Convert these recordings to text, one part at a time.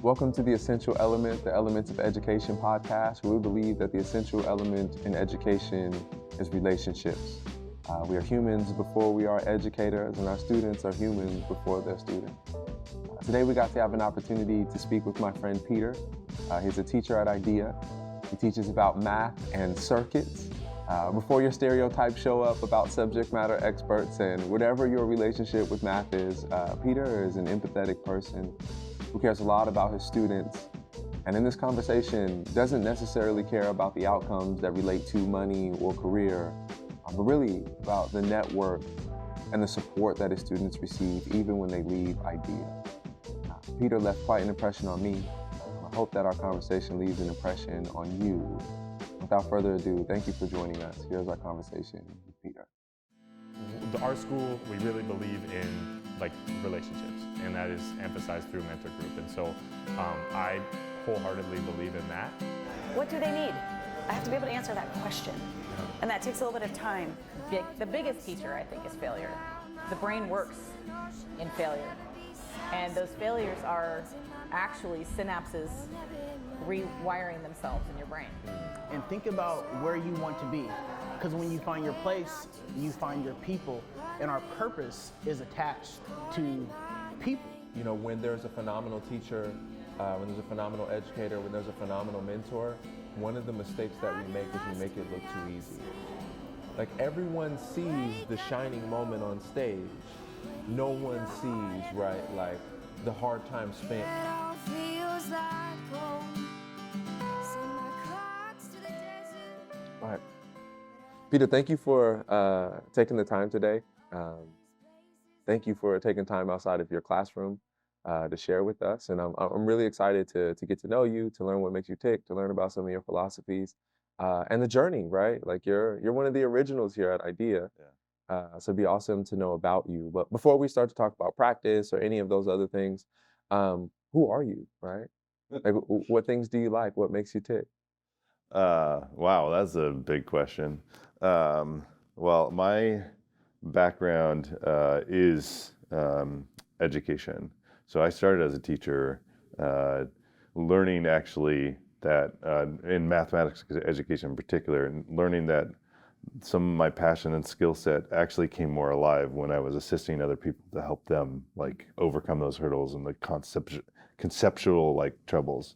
Welcome to the Essential Element, the Elements of Education podcast, where we believe that the essential element in education is relationships. We are humans before we are educators, and our students are humans before they're students. Today we got to have an opportunity to speak with my friend Peter. He's a teacher at IDEA. He teaches about math and circuits. Before your stereotypes show up about subject matter experts and whatever your relationship with math is, Peter is an empathetic person who cares a lot about his students, and in this conversation doesn't necessarily care about the outcomes that relate to money or career, but really about the network and the support that his students receive even when they leave IDEA. Peter left quite an impression on me. I hope that our conversation leaves an impression on you. Without further ado, thank you for joining us. Here's our conversation with Peter. Our school, we really believe in relationships, and that is emphasized through mentor group. And so I wholeheartedly believe in that. What do they need? I have to be able to answer that question. And that takes a little bit of time. The biggest teacher, I think, is failure. The brain works in failure. And those failures are actually synapses rewiring themselves in your brain. And think about where you want to be. Because when you find your place, you find your people, and our purpose is attached to people. You know, when there's a phenomenal teacher, when there's a phenomenal educator, when there's a phenomenal mentor, one of the mistakes that we make is we make it look too easy. Like, everyone sees the shining moment on stage. No one sees, right, like the hard time spent. All right. Peter, thank you for taking the time today. Thank you for taking time outside of your classroom to share with us. And I'm really excited to get to know you, to learn what makes you tick, to learn about some of your philosophies and the journey, right? Like, you're one of the originals here at IDEA. Yeah. So it'd be awesome to know about you. But before we start to talk about practice or any of those other things, who are you, right? Like, what things do you like? What makes you tick? Wow, that's a big question. Well, my background is education. So I started as a teacher, learning actually that in mathematics education in particular, and learning that some of my passion and skill set actually came more alive when I was assisting other people to help them overcome those hurdles and the conceptual troubles.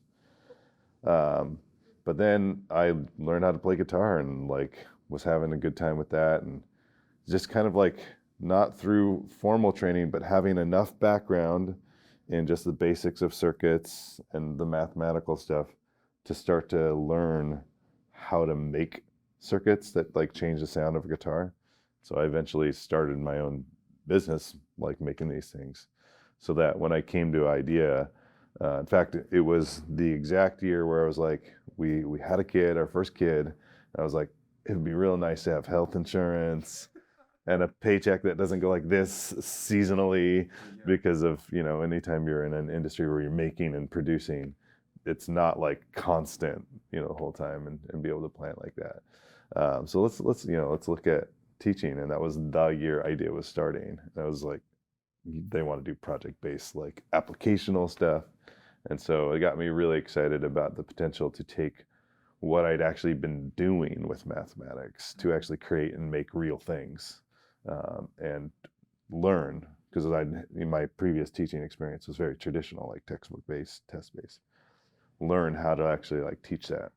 But then I learned how to play guitar and was having a good time with that, and just kind of not through formal training, but having enough background in just the basics of circuits and the mathematical stuff to start to learn how to make circuits that change the sound of a guitar. So I eventually started my own business making these things, so that when I came to IDEA, in fact, it was the exact year where I was we had a kid, our first kid, and I was it would be real nice to have health insurance and a paycheck that doesn't go like this seasonally, because of, anytime you're in an industry where you're making and producing, it's not constant, the whole time, and be able to plan like that. So let's look at teaching, and that was the year IDEA was starting. And I was they want to do project-based applicational stuff. And so it got me really excited about the potential to take what I'd actually been doing with mathematics to actually create and make real things, and learn, because in my previous teaching experience was very traditional, textbook-based, test-based. Learn how to actually teach that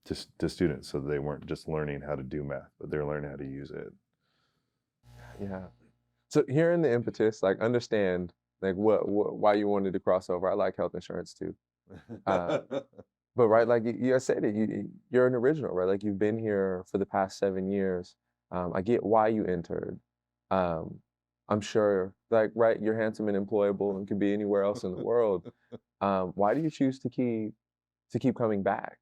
to students, so they weren't just learning how to do math, but they're learning how to use it. Yeah. So hearing the impetus, understand why you wanted to cross over. I like health insurance too. But right, you said it, you're an original, right? You've been here for the past 7 years. I get why you entered. I'm sure, right, you're handsome and employable and could be anywhere else in the world. Why do you choose to keep coming back,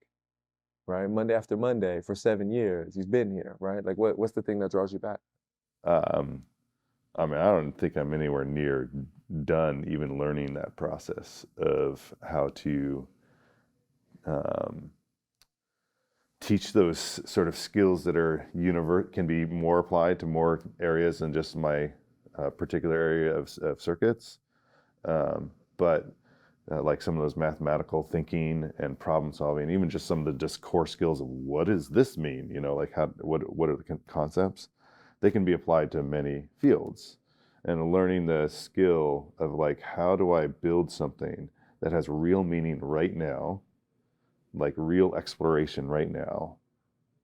right? Monday after Monday for 7 years, you've been here, right? What's the thing that draws you back? I don't think I'm anywhere near done even learning that process of how to teach those sort of skills that are can be more applied to more areas than just my particular area of circuits. But like some of those mathematical thinking and problem solving, even just some of the just core skills of what does this mean, like what are the concepts, they can be applied to many fields. And learning the skill of like, how do I build something that has real meaning right now, like real exploration right now,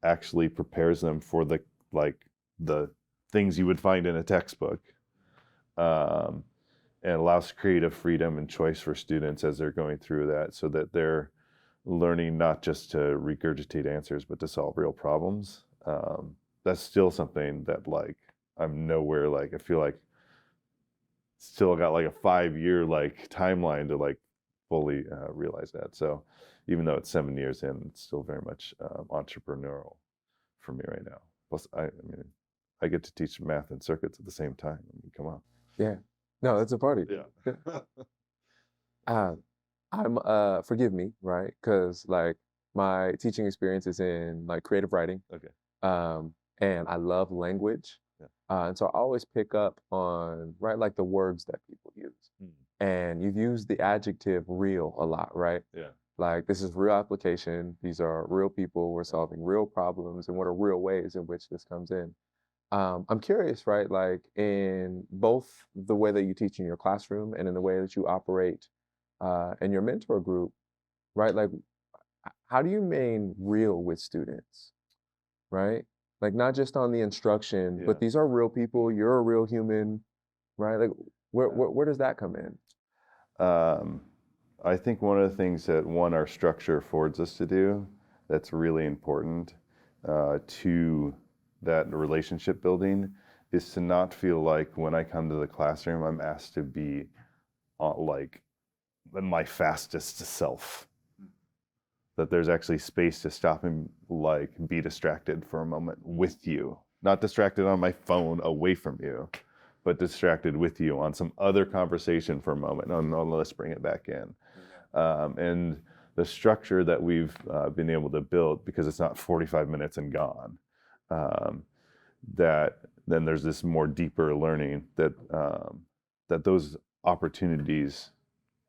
actually prepares them for the things you would find in a textbook, and allows creative freedom and choice for students as they're going through that, so that they're learning not just to regurgitate answers, but to solve real problems. That's still something that like I'm nowhere, like I feel like still got like a 5-year like timeline to like fully realize that. So even though it's 7 years in, it's still very much entrepreneurial for me right now. Plus, I mean, I get to teach math and circuits at the same time. I mean, come on. Yeah. No, it's a party. Yeah. I'm forgive me, right? Because like my teaching experience is in like creative writing. Okay. And I love language. Yeah. And so I always pick up on, right, like the words that people use. And you've used the adjective real a lot, right? Yeah. Like this is real application. These are real people. We're solving real problems. And what are real ways in which this comes in? I'm curious, right? Like in both the way that you teach in your classroom and in the way that you operate in your mentor group, right? Like, how do you remain real with students, right? Like not just on the instruction, but these are real people. You're a real human, right? Like, where does that come in? I think one of the things that our structure affords us to do that's really important to that relationship building is to not feel like when I come to the classroom, I'm asked to be like my fastest self. That there's actually space to stop and like be distracted for a moment with you. Not distracted on my phone away from you, but distracted with you on some other conversation for a moment. No, let's bring it back in. And the structure that we've been able to build, because it's not 45 minutes and gone, that then there's this more deeper learning that that those opportunities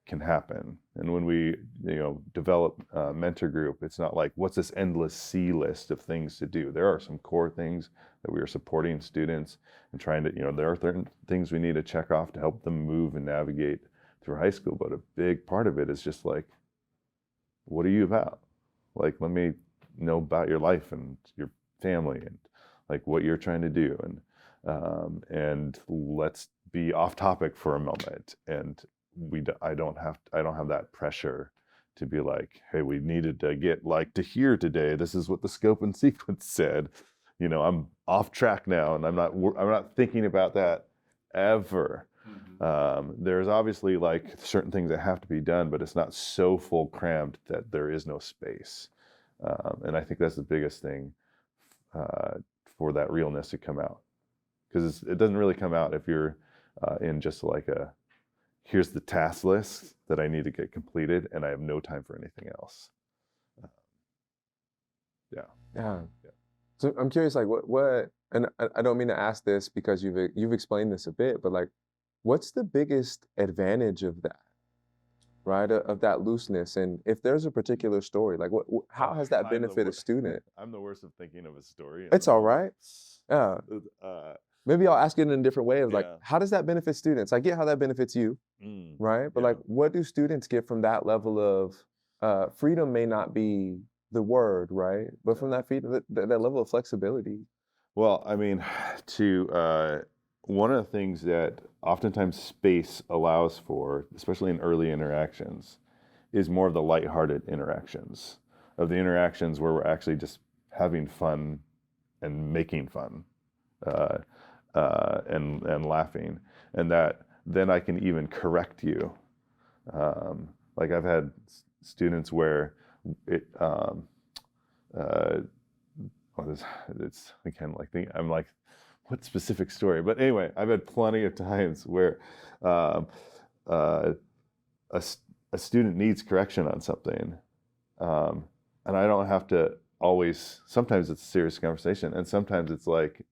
can happen. And when we develop a mentor group, it's not like what's this endless C list of things to do. There are some core things that we are supporting students and trying to, there are certain things we need to check off to help them move and navigate through high school. But a big part of it is just like, what are you about? Like, let me know about your life and your family and like what you're trying to do. And let's be off topic for a moment. And I don't have that pressure to be like, hey, we needed to get like to here today. This is what the scope and sequence said. I'm off track now, and I'm not thinking about that ever. There's obviously like certain things that have to be done, but it's not so full crammed that there is no space. And I think that's the biggest thing for that realness to come out, because it doesn't really come out if you're in just like here's the task list that I need to get completed, and I have no time for anything else. Yeah. So I'm curious, like what, and I don't mean to ask this because you've explained this a bit, but like, what's the biggest advantage of that, right? Of that looseness, and if there's a particular story, like how has that benefited a student? I'm the worst of thinking of a story. It's all right. Yeah. Maybe I'll ask it in a different way of like, how does that benefit students? I get how that benefits you, right? But like, what do students get from that level of freedom? May not be the word, right? But from that freedom, that level of flexibility. Well, I mean, one of the things that oftentimes space allows for, especially in early interactions, is more of the lighthearted interactions, of the interactions where we're actually just having fun and making fun. And laughing, and that then I can even correct you. Like I've had students where it's again like I'm like, what specific story? But anyway, I've had plenty of times where a student needs correction on something, and I don't have to always. Sometimes it's a serious conversation, and sometimes it's like,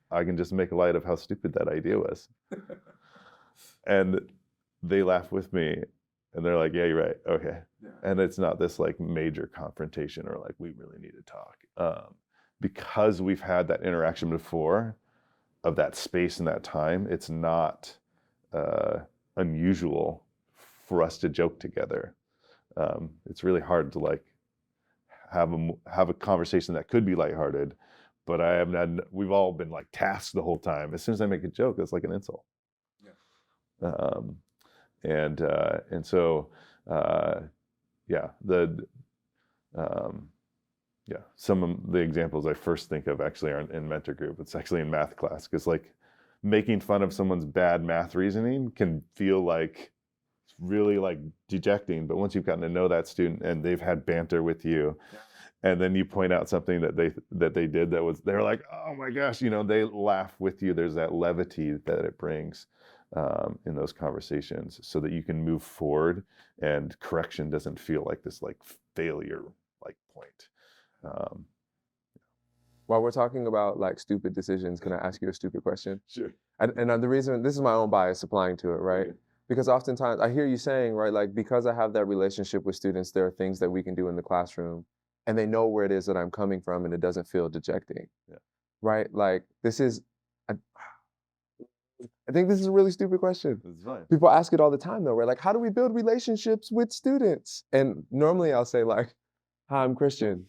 I can just make light of how stupid that idea was. And they laugh with me, And they're like, yeah, you're right. Okay. Yeah. And it's not this like major confrontation or like, we really need to talk. Because we've had that interaction before of that space and that time, it's not unusual for us to joke together. It's really hard to like have a conversation that could be lighthearted, but we've all been like tasked the whole time. As soon as I make a joke, it's like an insult. Yeah. And so, yeah, some of the examples I first think of actually aren't in mentor group. It's actually in math class, because like making fun of someone's bad math reasoning can feel like really like dejecting. But once you've gotten to know that student and they've had banter with you, and then you point out something that they did they're like, oh my gosh, they laugh with you. There's that levity that it brings in those conversations, so that you can move forward and correction doesn't feel like this like failure like point. While we're talking about like stupid decisions, can I ask you a stupid question? Sure. And the reason, this is my own bias applying to it, right? Because oftentimes I hear you saying, right, like because I have that relationship with students, there are things that we can do in the classroom and they know where it is that I'm coming from and it doesn't feel dejecting, right? Like I think this is a really stupid question. That's fine. People ask it all the time though, right? Like, how do we build relationships with students? And normally I'll say like, hi, I'm Christian,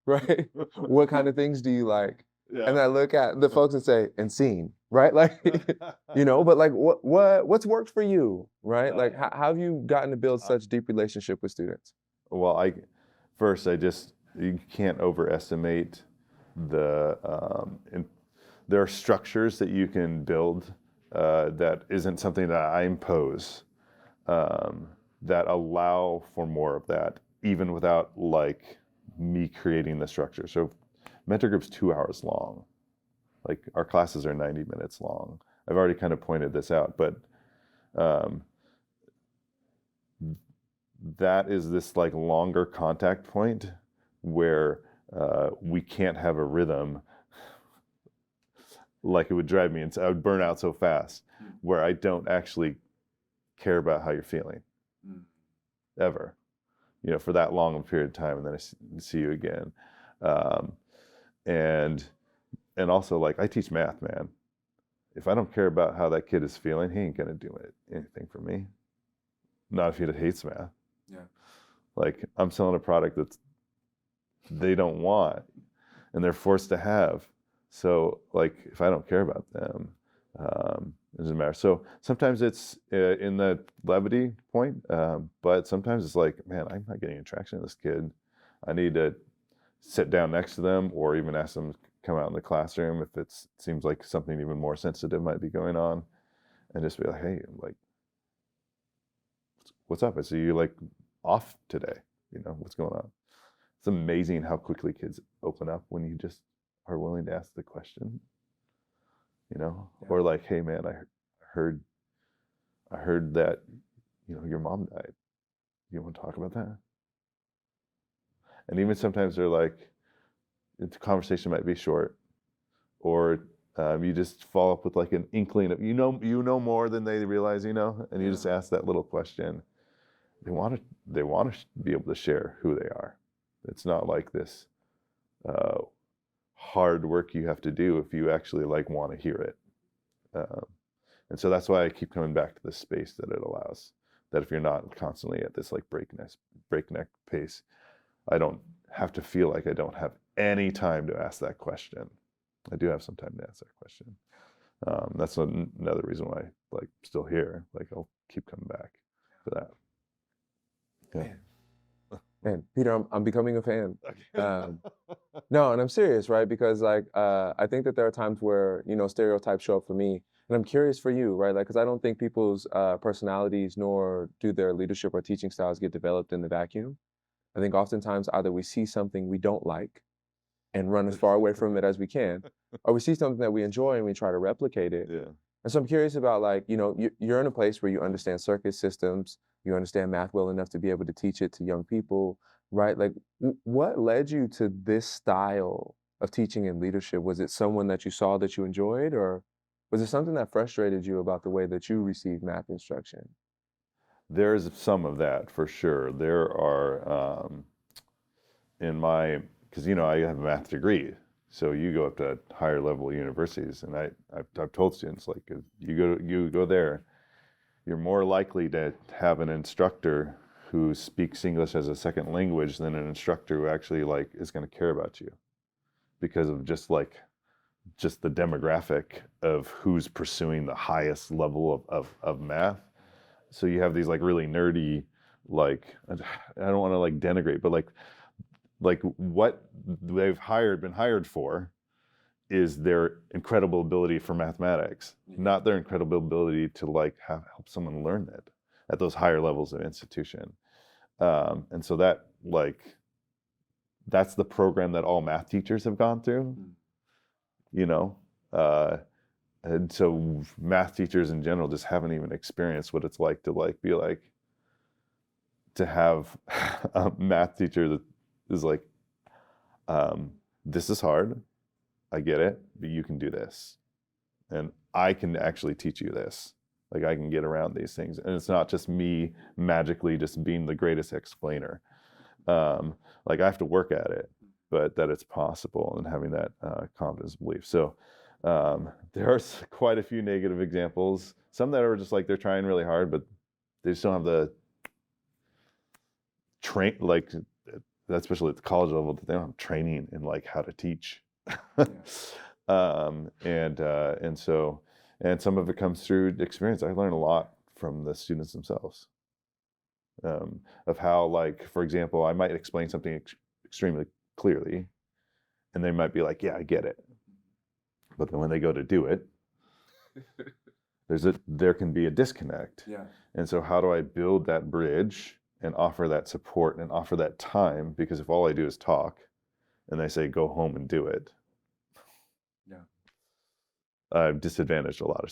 right? What kind of things do you like? Yeah. And I look at the folks and say, and scene, right? Like, but like what's worked for you, right? Like how have you gotten to build such deep relationship with students? Well, you can't overestimate there are structures that you can build that isn't something that I impose, that allow for more of that, even without like me creating the structure. So mentor group's 2 hours long. Like our classes are 90 minutes long. I've already kind of pointed this out, but that is this like longer contact point where we can't have a rhythm. Like it would drive me, and I would burn out so fast, where I don't actually care about how you're feeling, ever, for that long a period of time, and then I see you again, and also like I teach math, man. If I don't care about how that kid is feeling, he ain't gonna do anything for me. Not if he hates math. Yeah. Like I'm selling a product that they don't want, and they're forced to have. So like, if I don't care about them, it doesn't matter. So sometimes it's in the levity point, but sometimes it's like, man, I'm not getting attraction to this kid. I need to sit down next to them, or even ask them to come out in the classroom if it seems like something even more sensitive might be going on, and just be like, hey, like, what's up? I see you like off today. What's going on? It's amazing how quickly kids open up when you just are willing to ask the question, or like, hey man, I heard that, your mom died. You want to talk about that? And even sometimes they're like, the conversation might be short, or you just follow up with like an inkling of, more than they realize, and you just ask that little question. They want to be able to share who they are. It's not like this hard work you have to do if you actually like want to hear it. And so that's why I keep coming back to this space that it allows, that if you're not constantly at this like breakneck pace, I don't have to feel like I don't have any time to ask that question. I do have some time to ask that question. That's another reason why like still here, like I'll keep coming back for that. Yeah. Man, Peter, I'm becoming a fan. No, and I'm serious, right? Because like I think that there are times where stereotypes show up for me, and I'm curious for you, right? Like, because I don't think people's personalities nor do their leadership or teaching styles get developed in the vacuum. I think oftentimes either we see something we don't like and run as far away from it as we can, or we see something that we enjoy and we try to replicate it. Yeah. And so I'm curious about like, you're in a place where you understand circuit systems, you understand math well enough to be able to teach it to young people, right? Like, what led you to this style of teaching and leadership? Was it someone that you saw that you enjoyed, or was it something that frustrated you about the way that you received math instruction? there's some of that for sure. There are because I have a math degree, so you go up to higher level universities, and I've told students, like, if you go there, you're more likely to have an instructor who speaks English as a second language than an instructor who actually is going to care about you, because of just the demographic of who's pursuing the highest level of math. So you have these really nerdy, I don't want to denigrate, but what they've been hired for is their incredible ability for mathematics, not their incredible ability to help someone learn it at those higher levels of institution. And so that's the program that all math teachers have gone through, and so math teachers in general just haven't even experienced what it's like to have a math teacher that is this is hard, I get it, but you can do this, and I can actually teach you this. I can get around these things, and it's not just me magically just being the greatest explainer. I have to work at it, but that it's possible, and having that confidence and belief. So there are quite a few negative examples. Some that are just they're trying really hard, but they just don't have the especially at the college level, that they don't have training in how to teach. And some of it comes through experience. I learned a lot from the students themselves, of how, for example, I might explain something extremely clearly, and they might be like, yeah, I get it. But then when they go to do it, there can be a disconnect. Yeah. And so how do I build that bridge and offer that support and offer that time? Because if all I do is talk and they say, go home and do it, I've disadvantaged a lot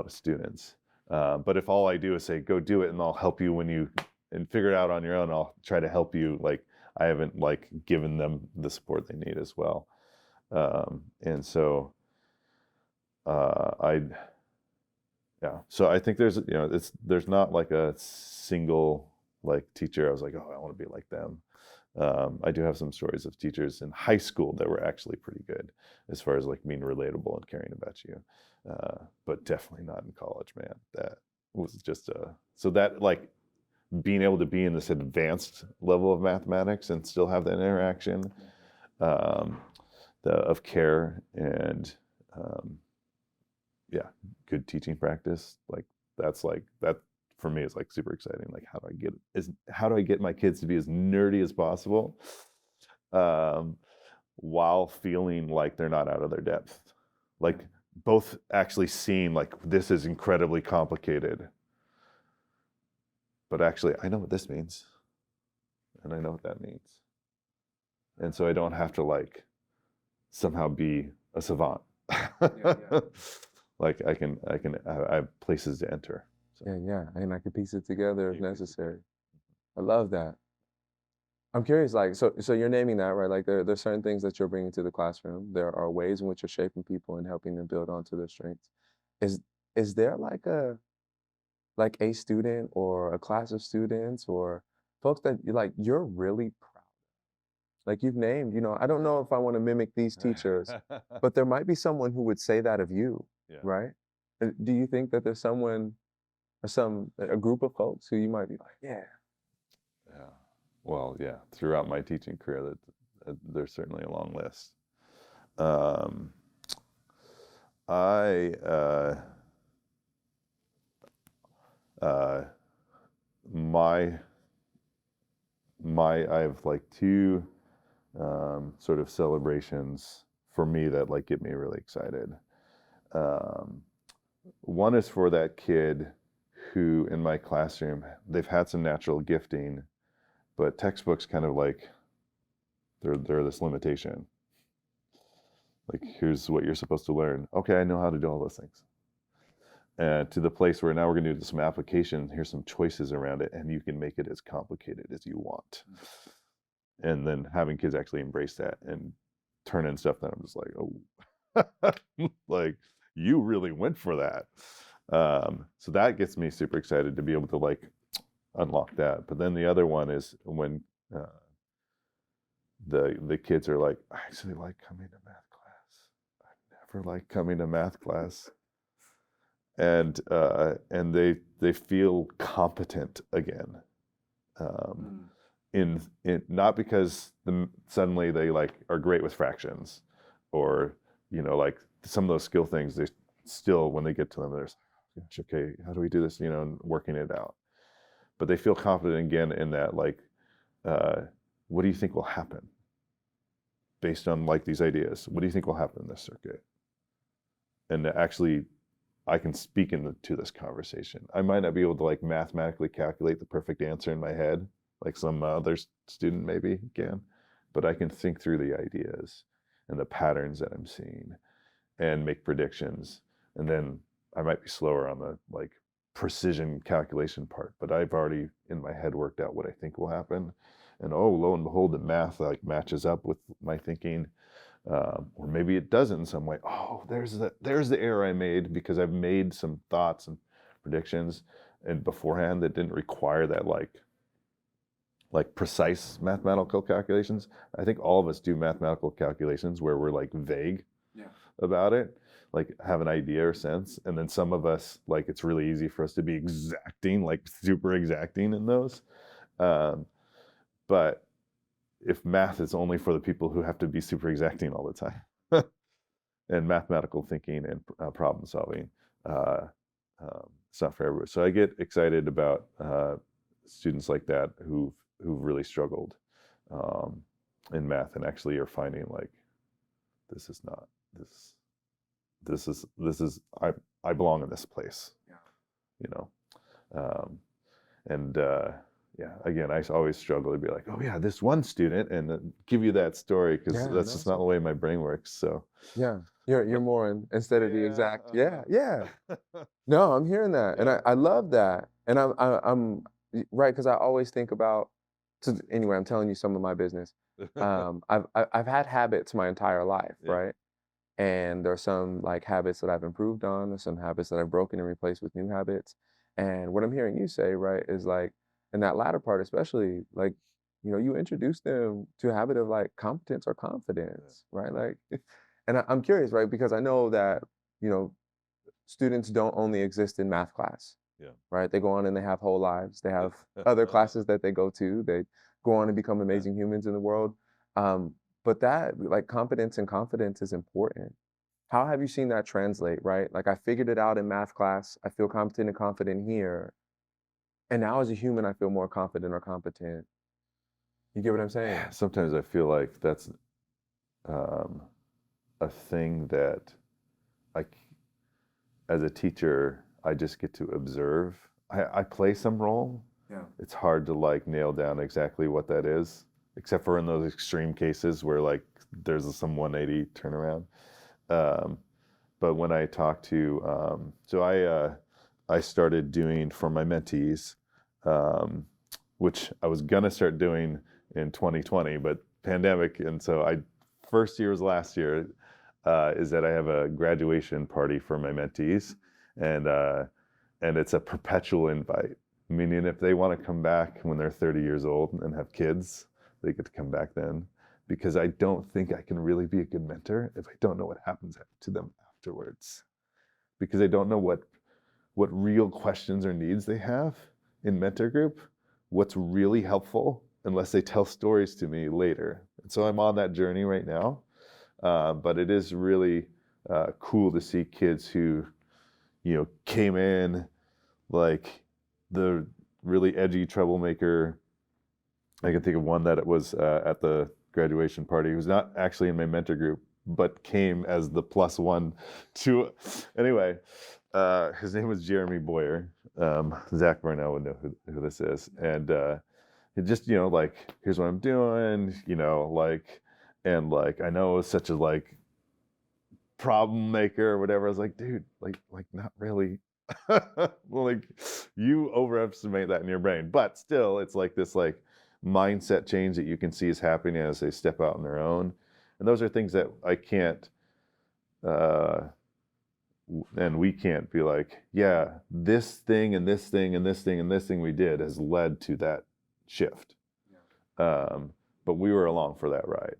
of students. But if all I do is say, go do it, and I'll help you and figure it out on your own, I'll try to help you, I haven't given them the support they need as well. And so so I think there's not a single teacher I was like, oh, I want to be like them. I do have some stories of teachers in high school that were actually pretty good as far as being relatable and caring about you, but definitely not in college, man. That was just so that being able to be in this advanced level of mathematics and still have that interaction of care and good teaching practice, that's that for me is super exciting. How do I get my kids to be as nerdy as possible, while feeling like they're not out of their depth, both actually seeing this is incredibly complicated, but actually I know what this means, and I know what that means, and so I don't have to somehow be a savant. I have places to enter. Yeah, and I can piece it together if necessary. I love that. I'm curious, so you're naming that, right? There's certain things that you're bringing to the classroom. There are ways in which you're shaping people and helping them build onto their strengths. Is there a student or a class of students or folks that you're really proud? You've named, I don't know if I want to mimic these teachers, but there might be someone who would say that of you, right? Do you think that there's someone or a group of folks who you might be yeah? Well, yeah, throughout my teaching career, there's certainly a long list. I have two sort of celebrations for me that get me really excited. One is for that kid who in my classroom, they've had some natural gifting, but textbooks kind of they're this limitation. Here's what you're supposed to learn. Okay, I know how to do all those things. And to the place where now we're going to do some application, here's some choices around it, and you can make it as complicated as you want. And then having kids actually embrace that and turn in stuff that I'm just oh, you really went for that. So that gets me super excited to be able to unlock that. But then the other one is when the kids are like, I actually like coming to math class. I've never liked coming to math class. And they feel competent again, in not because suddenly they like are great with fractions, or like some of those skill things. They still, when they get to them, they're okay. How do we do this? And working it out. But they feel confident again in that, like, what do you think will happen based on like these ideas? What do you think will happen in this circuit? And actually, I can speak into this conversation. I might not be able to like mathematically calculate the perfect answer in my head, like some other student maybe can, but I can think through the ideas and the patterns that I'm seeing and make predictions. And then I might be slower on the like precision calculation part, but I've already in my head worked out what I think will happen. And lo and behold, the math like matches up with my thinking. Or maybe it doesn't in some way. Oh, there's the error I made because I've made some thoughts and predictions and beforehand that didn't require that like precise mathematical calculations. I think all of us do mathematical calculations where we're like vague about it, like have an idea or sense, and then some of us, like, it's really easy for us to be exacting, like super exacting in those. But if math is only for the people who have to be super exacting all the time, and mathematical thinking and problem solving, it's not for everyone. So I get excited about students like that who've really struggled in math and actually are finding like, this is I belong in this place, yeah, again, I always struggle to be like, oh yeah, this one student, and give you that story because that's just not the way my brain works. So yeah, you're more instead of the exact. Yeah. No, I'm hearing that, and I love that, and I'm right, because I always think about. So anyway, I'm telling you some of my business. I've had habits my entire life, right? And there are some like habits that I've improved on. There's some habits that I've broken and replaced with new habits. And what I'm hearing you say, right, is like, in that latter part, especially, like, you introduce them to a habit of like competence or confidence, right? Like, and I'm curious, right, because I know that, students don't only exist in math class, right? They go on and they have whole lives. They have other classes that they go to. They go on and become amazing humans in the world. But that, like, competence and confidence is important. How have you seen that translate, right? Like, I figured it out in math class. I feel competent and confident here. And now as a human, I feel more confident or competent. You get what I'm saying? Sometimes I feel like that's a thing that, like, as a teacher, I just get to observe. I play some role. Yeah. It's hard to like nail down exactly what that is, except for in those extreme cases where like there's some 180 turnaround. But when I talk to, I started doing for my mentees, which I was gonna start doing in 2020, but pandemic, and so first year was last year, is that I have a graduation party for my mentees, and it's a perpetual invite, meaning if they want to come back when they're 30 years old and have kids, they get to come back then, because I don't think I can really be a good mentor if I don't know what happens to them afterwards, because I don't know what real questions or needs they have in mentor group, what's really helpful, unless they tell stories to me later. And so I'm on that journey right now, but it is really cool to see kids who, came in like the really edgy troublemaker. I can think of one that it was at the graduation party, who's not actually in my mentor group, but came as the +1 to, anyway, his name was Jeremy Boyer. Zach Barnell would know who this is. And it just, like, here's what I'm doing, and I know it was such a like problem maker or whatever. I was like, dude, like not really. Like, you overestimate that in your brain, but still it's like this like mindset change that you can see is happening as they step out on their own. And those are things that I can't and we can't be like, yeah, this thing and this thing and this thing and this thing we did has led to that shift. But we were along for that ride.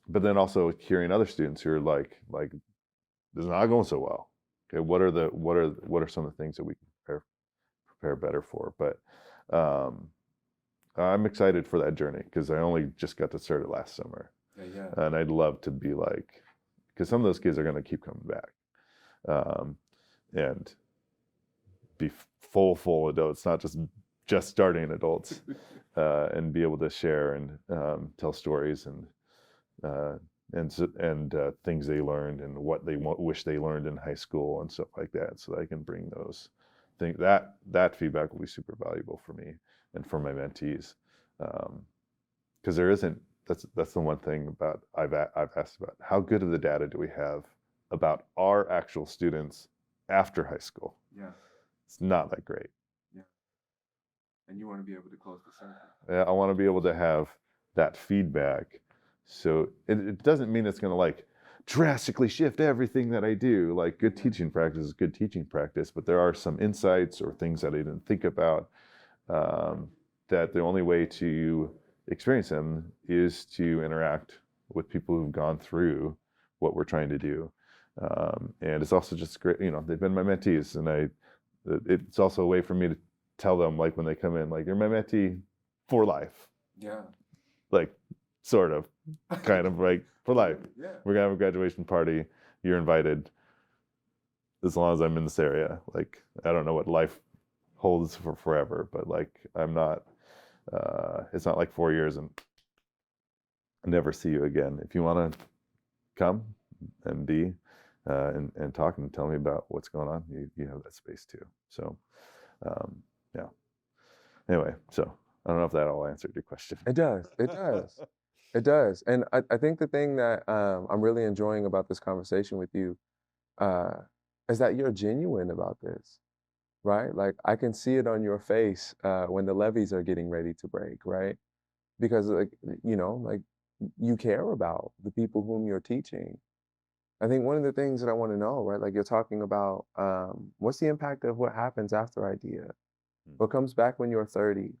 But then also hearing other students who are like this is not going so well. Okay, what are some of the things that we can prepare better for? But I'm excited for that journey because I only just got to start it last summer. And I'd love to be like, because some of those kids are going to keep coming back, and be full adults, not just starting adults, and be able to share and tell stories and things they learned and what they wish they learned in high school and stuff like that, so that I can bring those things. That feedback will be super valuable for me and for my mentees, because there isn't. That's the one thing about I've asked about. How good of the data do we have about our actual students after high school? It's not that great. And you want to be able to close the circle. Yeah, I want to be able to have that feedback. So it doesn't mean it's going to like drastically shift everything that I do. Like good teaching practice is good teaching practice, but there are some insights or things that I didn't think about, that the only way to experience them is to interact with people who've gone through what we're trying to do. And it's also just great, they've been my mentees, and it's also a way for me to tell them, like when they come in, like, you're my mentee for life. Like sort of, kind of like for life. We're gonna have a graduation party. You're invited. As long as I'm in this area, like, I don't know what life holds for forever, but like, I'm not, it's not like 4 years and never see you again. If you want to come and be, and talk and tell me about what's going on, you have that space too. So, yeah. Anyway, so I don't know if that all answered your question. It does. It does. And I think the thing that I'm really enjoying about this conversation with you is that you're genuine about this, right? Like, I can see it on your face when the levees are getting ready to break, right? Because, like, you care about the people whom you're teaching. I think one of the things that I want to know, right, like you're talking about, what's the impact of what happens after IDEA? What comes back when you're 30?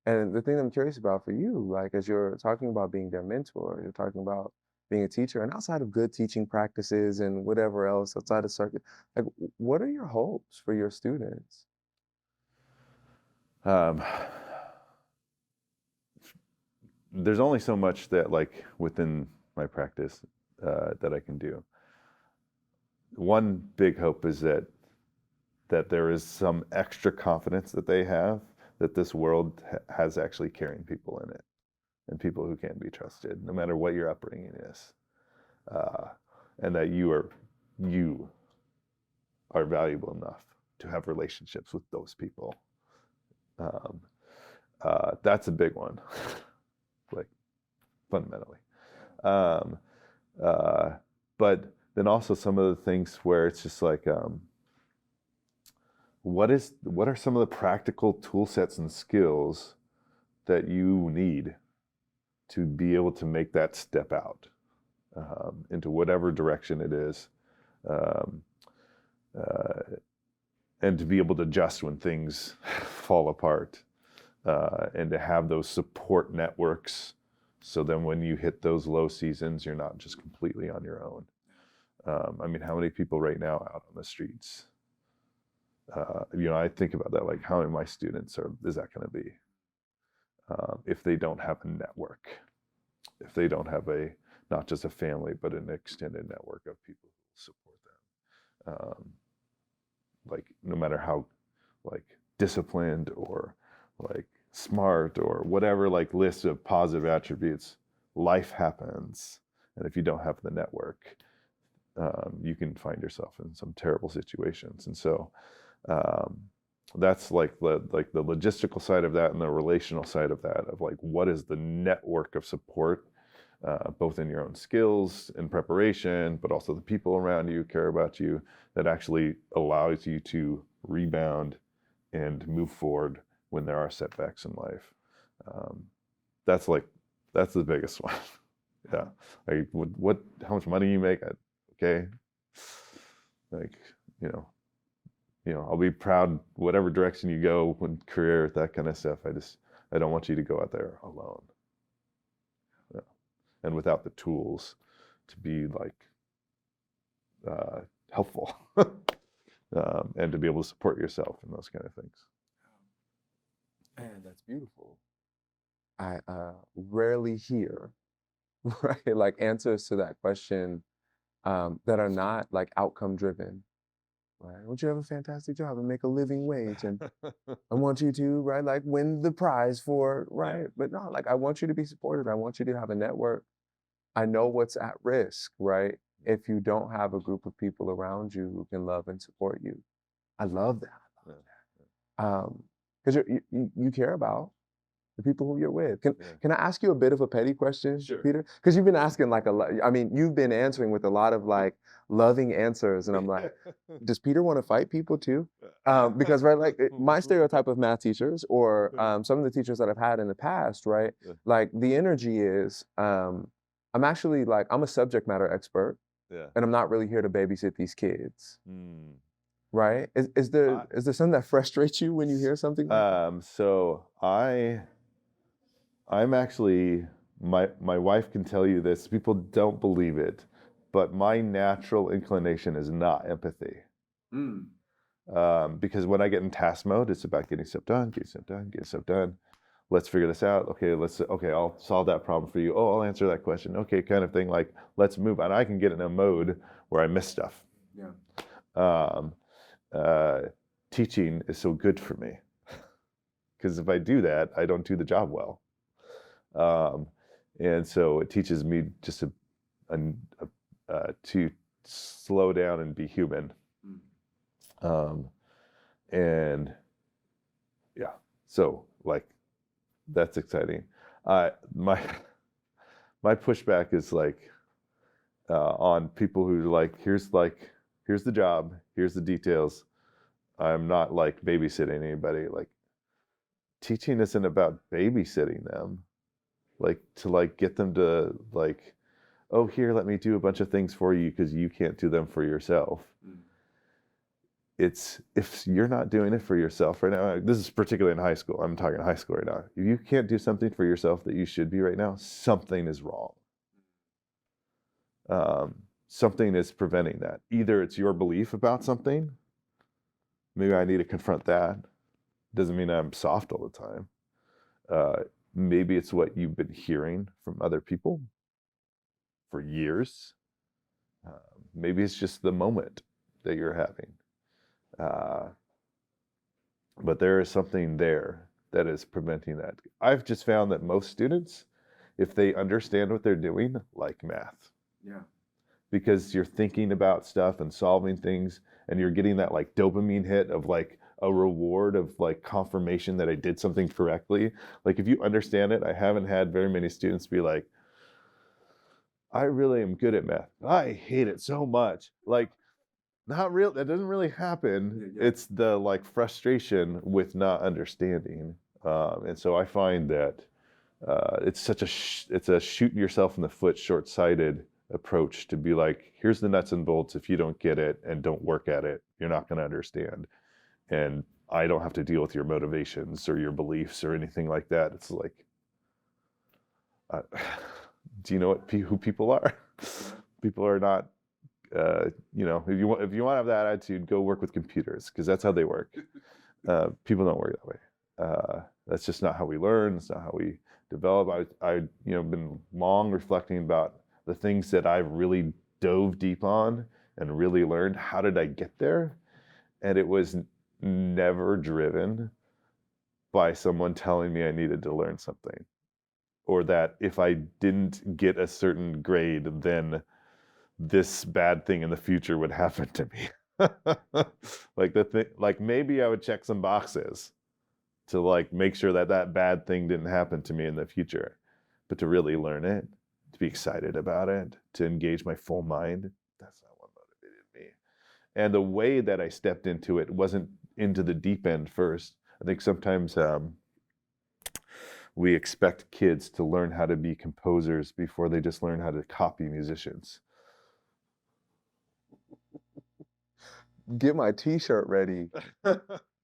And the thing I'm curious about for you, like, as you're talking about being their mentor, you're talking about being a teacher, and outside of good teaching practices and whatever else outside of circuit, like, what are your hopes for your students? There's only so much that, like, within my practice that I can do. One big hope is that there is some extra confidence that they have that this world has actually caring people in it, and people who can be trusted, no matter what your upbringing is, and that you are valuable enough to have relationships with those people. That's a big one, like, fundamentally. But then also some of the things where it's just like, what are some of the practical tool sets and skills that you need to be able to make that step out into whatever direction it is, and to be able to adjust when things fall apart, and to have those support networks, so then when you hit those low seasons, you're not just completely on your own. I mean, how many people right now out on the streets? I think about that, like, how many of my students is that going to be? If they don't have a network, if they don't have not just a family, but an extended network of people who support them. Like, no matter how, like, disciplined or, like, smart or whatever, like, list of positive attributes, life happens. And if you don't have the network, you can find yourself in some terrible situations. And so that's like the logistical side of that, and the relational side of that, of like, what is the network of support, both in your own skills and preparation, but also the people around you care about you, that actually allows you to rebound and move forward when there are setbacks in life. That's the biggest one. Yeah. Like what how much money you make? Okay. Like, you know, I'll be proud whatever direction you go with career, that kind of stuff. I don't want you to go out there alone. Yeah. And without the tools to be like helpful and to be able to support yourself and those kind of things. Man, that's beautiful. I rarely hear, right, like answers to that question that are not like outcome driven. Right? I want you to have a fantastic job and make a living wage, and I want you to, right, like win the prize for, right? But no, like I want you to be supported. I want you to have a network. I know what's at risk, right? If you don't have a group of people around you who can love and support you. I love that. Because you care about the people who you're with. Can I ask you a bit of a petty question, Sure. Peter? Because you've been asking like a lot. I mean, you've been answering with a lot of like loving answers, and I'm like, does Peter want to fight people too? Because right, like my stereotype of math teachers, or some of the teachers that I've had in the past, right? Like the energy is, I'm actually like I'm a subject matter expert, and I'm not really here to babysit these kids. Right? Is there something that frustrates you when you hear something like that? So I'm actually, my wife can tell you this, people don't believe it, but my natural inclination is not empathy. Because when I get in task mode, it's about getting stuff done, getting stuff done. Let's figure this out. Okay, I'll solve that problem for you. Oh, I'll answer that question. Okay, kind of thing, like, let's move. And I can get in a mode where I miss stuff. Teaching is so good for me. Because if I do that, I don't do the job well. And so it teaches me just to slow down and be human. And yeah, so like that's exciting. My pushback is like on people who like here's the job, here's the details. I'm not like babysitting anybody. Like teaching isn't about babysitting them. Like to like get them to like, oh, here, let me do a bunch of things for you because you can't do them for yourself. It's if you're not doing it for yourself right now, this is particularly in high school. I'm talking high school right now. If you can't do something for yourself that you should be right now, something is wrong. Something is preventing that. Either it's your belief about something. Maybe I need to confront that. Doesn't mean I'm soft all the time. Maybe it's what you've been hearing from other people for years. Maybe it's just the moment that you're having. But there is something there that is preventing that. I've just found that most students, if they understand what they're doing, like math. Yeah. Because you're thinking about stuff and solving things, and you're getting that like dopamine hit of like a reward of like confirmation that I did something correctly. Like if you understand it, I haven't had very many students be like, I really am good at math. I hate it so much. Like, not real. That doesn't really happen. Yeah. It's the like frustration with not understanding, and so I find that it's it's a shooting yourself in the foot, short-sighted approach to be like, here's the nuts and bolts. If you don't get it and don't work at it, you're not going to understand, and I don't have to deal with your motivations or your beliefs or anything like that. It's like, do you know who people are? People are not. If you want to have that attitude, go work with computers because that's how they work. People don't work that way. That's just not how we learn. It's not how we develop. I been long reflecting about the things that I've really dove deep on and really learned. How did I get there? And it was never driven by someone telling me I needed to learn something, or that if I didn't get a certain grade, then this bad thing in the future would happen to me. Like maybe I would check some boxes to like make sure that bad thing didn't happen to me in the future, but to really learn it, to be excited about it, to engage my full mind, that's not what motivated me. And the way that I stepped into it wasn't into the deep end first. I think sometimes we expect kids to learn how to be composers before they just learn how to copy musicians. Get my t-shirt ready.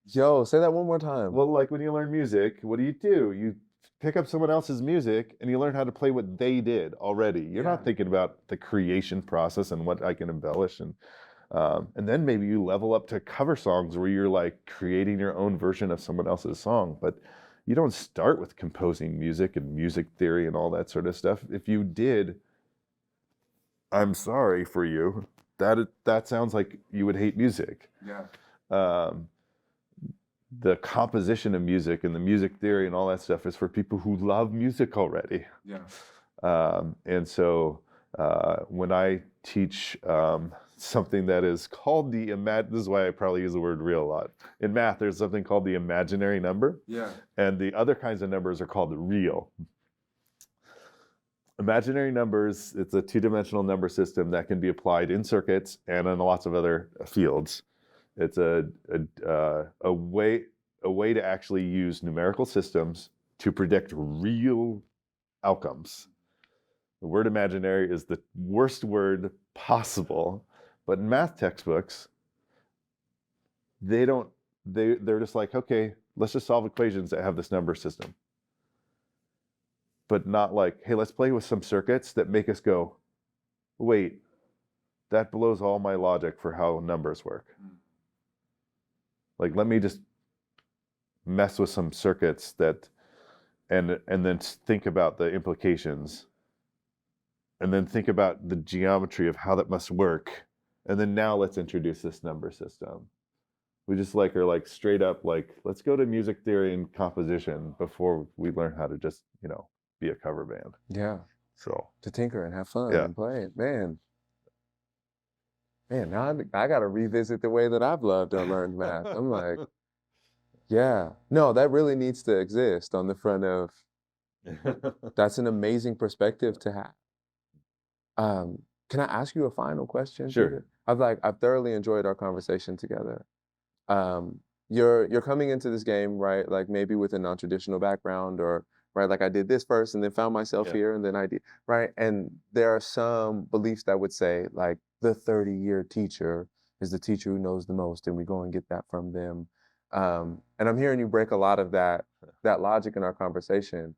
Yo, say that one more time. Well, like when you learn music, what do? You pick up someone else's music and you learn how to play what they did already. You're not thinking about the creation process and what I can embellish, and then maybe you level up to cover songs where you're like creating your own version of someone else's song. But you don't start with composing music and music theory and all that sort of stuff. If you did, I'm sorry for you. That sounds like you would hate music. Yeah. The composition of music and the music theory and all that stuff is for people who love music already. Yeah. And so when I teach something that is called this is why I probably use the word real a lot. In math, there's something called the imaginary number. Yeah. And the other kinds of numbers are called real. Imaginary numbers, it's a two-dimensional number system that can be applied in circuits and in lots of other fields. It's a way to actually use numerical systems to predict real outcomes. The word imaginary is the worst word possible, but in math textbooks, they're just like, okay, let's just solve equations that have this number system. But not like, hey, let's play with some circuits that make us go, wait, that blows all my logic for how numbers work. Like, let me just mess with some circuits that, and then think about the implications, and then think about the geometry of how that must work, and then now let's introduce this number system. We just are like straight up like, let's go to music theory and composition before we learn how to just, be a cover band. Yeah. So to tinker and have fun Yeah. and play it. Man, now I got to revisit the way that I've loved or learned math. I'm like, yeah, no, that really needs to exist on the front of, that's an amazing perspective to have. Can I ask you a final question? Sure. Peter? I've thoroughly enjoyed our conversation together. You're coming into this game, right? Like maybe with a non-traditional background, or right, like I did this first and then found myself here, and then I did, right? And there are some beliefs that would say like the 30-year teacher is the teacher who knows the most, and we go and get that from them. And I'm hearing you break a lot of that logic in our conversation.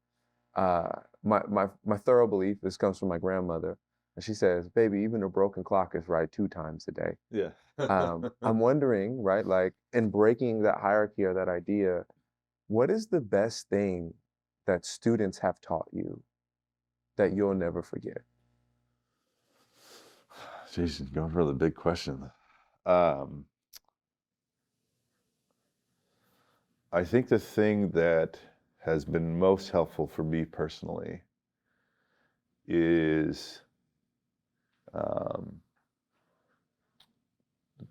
My thorough belief, this comes from my grandmother, and she says, baby, even a broken clock is right 2 times a day. Yeah. I'm wondering, right, like in breaking that hierarchy or that idea, what is the best thing that students have taught you that you'll never forget? Jason, going for the big question. I think the thing that has been most helpful for me personally is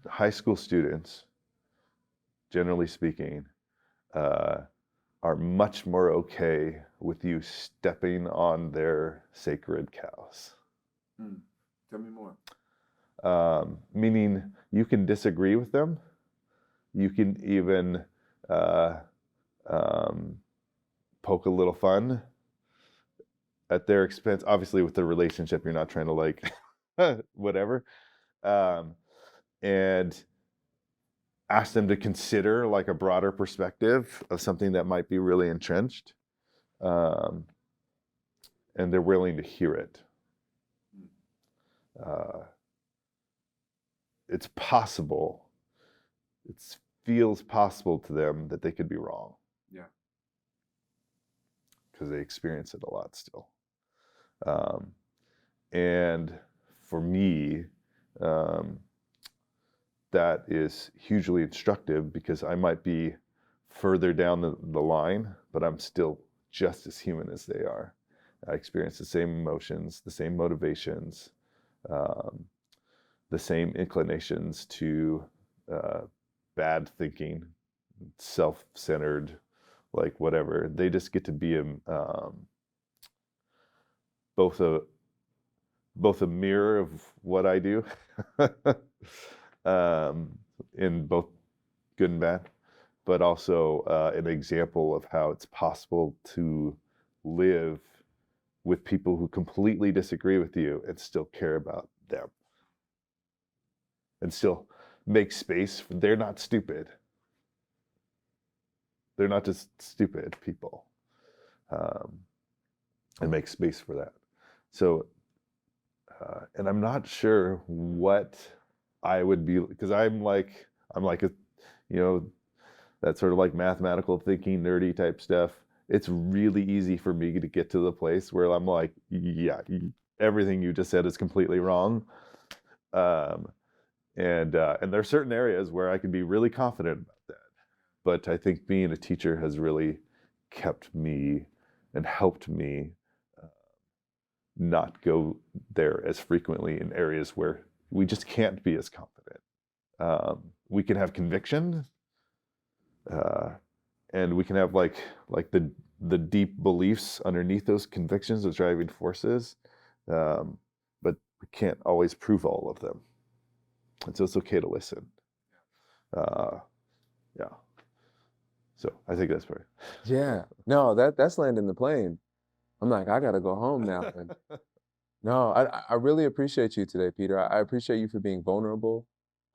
high school students, generally speaking, are much more okay with you stepping on their sacred cows. Tell me more. Meaning you can disagree with them. You can even poke a little fun at their expense. Obviously, with the relationship, you're not trying to like whatever. And ask them to consider like a broader perspective of something that might be really entrenched. And they're willing to hear it. It's possible. It feels possible to them that they could be wrong. Yeah. Because they experience it a lot still. And for me, that is hugely instructive because I might be further down the line, but I'm still just as human as they are. I experience the same emotions, the same motivations, the same inclinations to bad thinking, self-centered, like whatever. They just get to be both a mirror of what I do, in both good and bad, but also an example of how it's possible to live with people who completely disagree with you and still care about them and still make space for, they're not stupid. They're not just stupid people, and make space for that. So, and I'm not sure what I would be, because I'm like a, you know, that sort of like mathematical thinking, nerdy type stuff. It's really easy for me to get to the place where I'm like, yeah, everything you just said is completely wrong. And there are certain areas where I can be really confident about that. But I think being a teacher has really kept me and helped me not go there as frequently in areas where we just can't be as confident. We can have conviction, and we can have like the deep beliefs underneath those convictions as driving forces, but we can't always prove all of them. And so it's okay to listen. Yeah. So I think that's fair. Yeah. No, that's landing the plane. I'm like, I gotta go home now. And no, I really appreciate you today, Peter. I appreciate you for being vulnerable.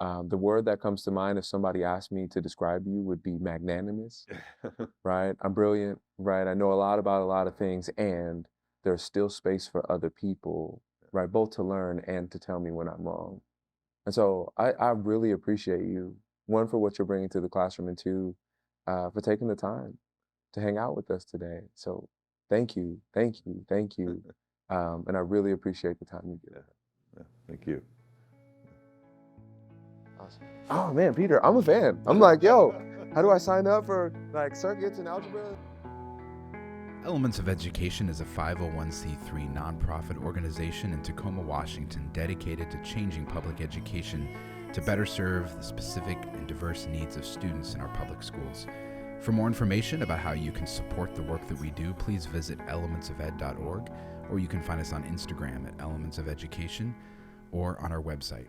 The word that comes to mind if somebody asked me to describe you would be magnanimous, right? I'm brilliant, right? I know a lot about a lot of things, and there's still space for other people, right? Both to learn and to tell me when I'm wrong. And so I really appreciate you, one, for what you're bringing to the classroom, and two, for taking the time to hang out with us today. So thank you. And I really appreciate the time you give. Yeah, thank you. Awesome. Oh man, Peter, I'm a fan. I'm like, yo, how do I sign up for like circuits and algebra? Elements of Education is a 501c3 nonprofit organization in Tacoma, Washington, dedicated to changing public education to better serve the specific and diverse needs of students in our public schools. For more information about how you can support the work that we do, please visit elementsofed.org, or you can find us on Instagram at Elements of Education or on our website,